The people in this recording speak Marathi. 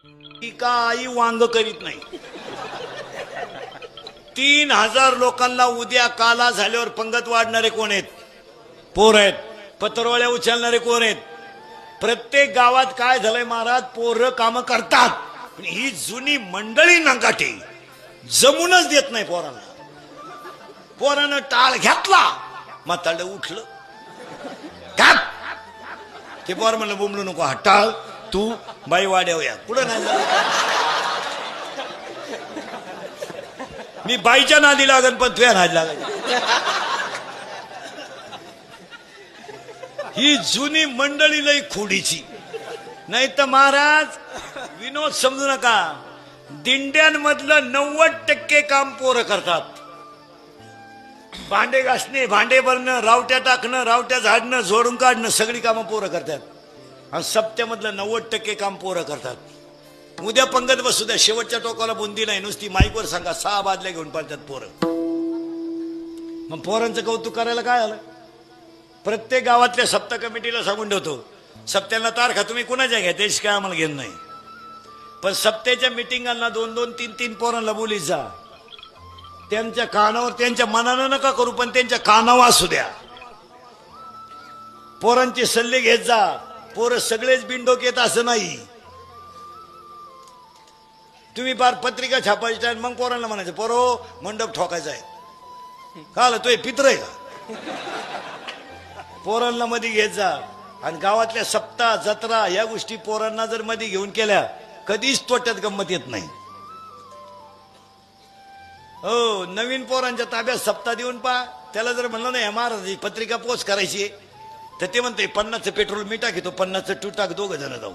ती का आई वांग करीत नाही. 3000 लोकांना उद्या काला झाल्यावर पंगत वाढणारे कोण आहेत? पोर आहेत. पत्रवळ्या उचलणारे कोण आहेत? प्रत्येक गावात काय झालंय महाराज, पोरं काम करतात पण ही जुनी मंडळी नंगाटे जमूनच देत नाही पोरांना. पोरानं टाळ घेतला म्हातारं उठलं घात. ते पोर म्हणलं बोंबलू नको, हा टाळ तू बाई वाड्यावया पुढं नाही जात. मी बाईच्या नादी लागन पण तुझ्या नादी लागायची. ही जुनी मंडळी लई खोडीची. नाही तर महाराज विनोद समजू नका, दिंड्यांमधलं 90% काम पोरं करतात. भांडे घासणे, भांडे भरणं, रावट्या टाकणं, रावट्या झाडणं, झोडून काढणं सगळी कामं पोरं करतात. आणि सप्त्यामधलं 90% काम पोरं करतात. उद्या पंगत बसू द्या, शेवटच्या टोकाला बुंदी नाही, नुसती माईकवर सांगा 6 बादल्या घेऊन पडतात पोरं. मग पोरांचं कौतुक करायला काय आलं? प्रत्येक गावातल्या सप्ताह कमिटीला सांगून ठेवतो, सप्त्याला तारखा तुम्ही कुणाच्या घ्या त्याची काय आम्हाला घेणं नाही, पण सप्त्याच्या मिटिंगांना 2-2, 3-3 पोरांना बोलीत जा. त्यांच्या कानावर, त्यांच्या मनानं नका करू पण त्यांच्या कानावर असू द्या. पोरांचे सल्ले घेत जा. पोरं सगळेच बिनडोक येत असं नाही. तुम्ही फार पत्रिका छापायची आणि मग पोरांना म्हणायचं पोरो मंडप ठोकायचा आहे का आलं तो पित्र आहे का? पोरांना मध्ये घेत जा. आणि गावातल्या सप्ताह जत्रा या गोष्टी पोरांना जर मध्ये घेऊन केल्या कधीच तोट्यात गंमत येत नाही. हो, नवीन पोरांच्या ताब्यात सप्ताह देऊन पा. त्याला जर म्हणलं नाही महाराज पत्रिका पोच करायची तर ते म्हणते 50चं पेट्रोल मी टाकीतो, 50चं तू टाक, दोघं जण जाऊ.